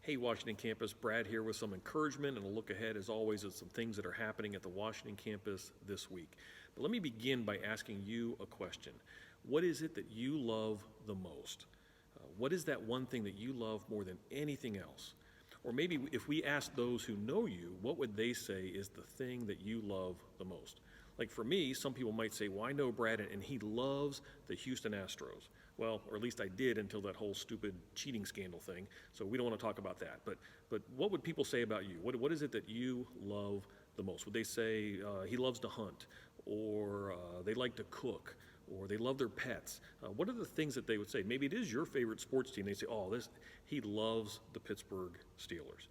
Hey, Washington campus, Brad here with some encouragement and a look ahead, as always, at some things that are happening at the Washington campus this week. But let me begin by asking you a question. What is it that you love the most? What is that one thing that you love more than anything else? Or maybe if we ask those who know you, what would they say is the thing that you love the most? Like for me, some people might say, well, I know Brad, and he loves the Houston Astros. Well, or at least I did until that whole stupid cheating scandal thing, so we don't want to talk about that. But what would people say about you? What is it that you love the most? Would they say he loves to hunt, or they like to cook, or they love their pets? What are the things that they would say? Maybe it is your favorite sports team. They say, oh, he loves the Pittsburgh Steelers.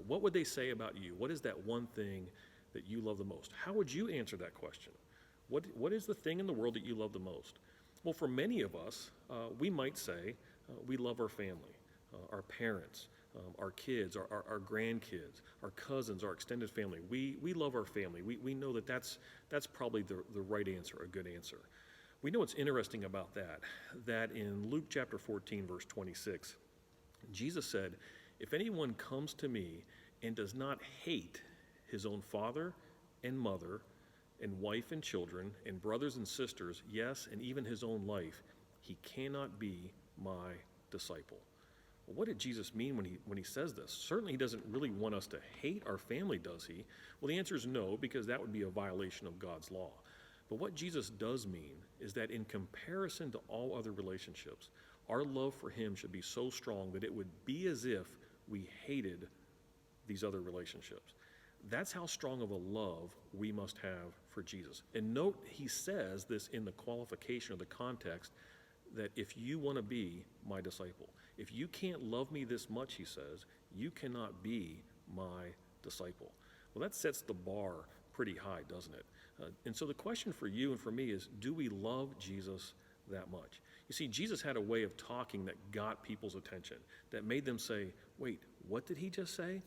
What would they say about you? What is that one thing that you love the most? How would you answer that question? What is the thing in the world that you love the most? Well, for many of us, we might say we love our family, our parents, our kids, our grandkids, our cousins, our extended family. We love our family. We know that that's probably the right answer, a good answer. We know what's interesting about that in Luke chapter 14, verse 26, Jesus said, if anyone comes to me and does not hate his own father and mother and wife and children and brothers and sisters, yes, and even his own life, he cannot be my disciple. Well, what did Jesus mean when he says this? Certainly he doesn't really want us to hate our family, does he? Well, the answer is no, because that would be a violation of God's law. But what Jesus does mean is that in comparison to all other relationships, our love for him should be so strong that it would be as if we hated these other relationships. That's how strong of a love we must have for Jesus. And note, he says this in the qualification or the context that if you want to be my disciple, if you can't love me this much, he says, you cannot be my disciple. Well, that sets the bar pretty high, doesn't it? And so the question for you and for me is, do we love Jesus that much? You see, Jesus had a way of talking that got people's attention, that made them say, wait, what did he just say?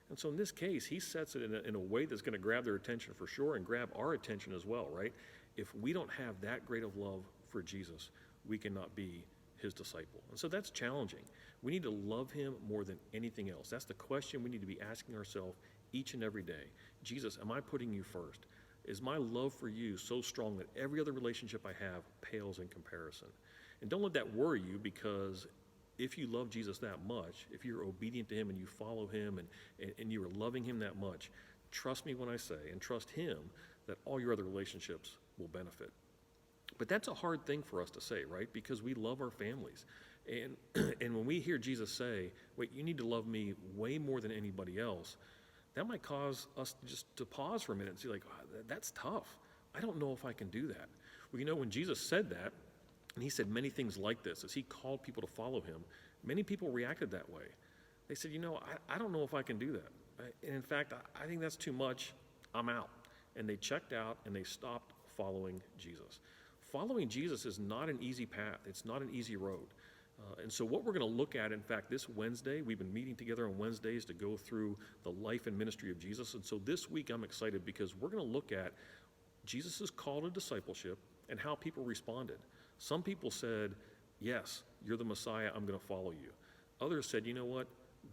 And so in this case, he sets it in a way that's going to grab their attention for sure and grab our attention as well, right? If we don't have that great of love for Jesus, we cannot be his disciple. And so that's challenging. We need to love him more than anything else. That's the question we need to be asking ourselves each and every day. Jesus, am I putting you first? Is my love for you so strong that every other relationship I have pales in comparison? And don't let that worry you, because if you love Jesus that much, if you're obedient to him and you follow him and you are loving him that much, trust me when I say, and trust him, that all your other relationships will benefit. But that's a hard thing for us to say, right? Because we love our families. And when we hear Jesus say, wait, you need to love me way more than anybody else, that might cause us just to pause for a minute and see, like, oh, that's tough. I don't know if I can do that. Well, when Jesus said that, and he said many things like this, as he called people to follow him, many people reacted that way. They said, I don't know if I can do that. And in fact, I think that's too much. I'm out. And they checked out and they stopped following Jesus. Following Jesus is not an easy path. It's not an easy road. And so what we're going to look at, in fact, this Wednesday, we've been meeting together on Wednesdays to go through the life and ministry of Jesus. And so this week I'm excited because we're going to look at Jesus' call to discipleship and how people responded. Some people said, yes, you're the Messiah, I'm going to follow you. Others said, you know what,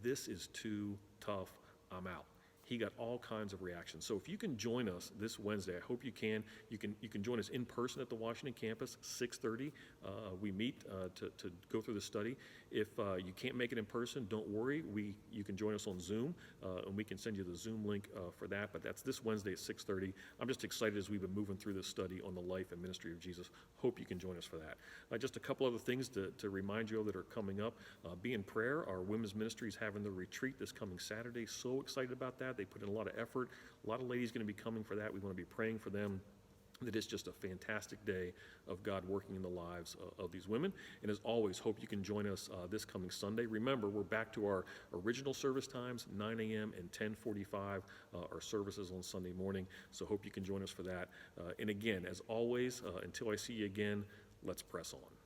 this is too tough, I'm out. He got all kinds of reactions. So if you can join us this Wednesday, I hope you can. You can join us in person at the Washington campus, 6:30. We meet to go through the study. If you can't make it in person, don't worry. You can join us on Zoom, and we can send you the Zoom link for that. But that's this Wednesday at 6:30. I'm just excited as we've been moving through this study on the life and ministry of Jesus. Hope you can join us for that. Just a couple other things to remind you of that are coming up. Be in prayer. Our women's ministry is having the retreat this coming Saturday. So excited about that. They put in a lot of effort. A lot of ladies going to be coming for that. We want to be praying for them. That it's just a fantastic day of God working in the lives of these women. And as always, hope you can join us this coming Sunday. Remember, we're back to our original service times, 9 a.m. and 10:45, our services on Sunday morning. So hope you can join us for that. And again, as always, until I see you again, let's press on.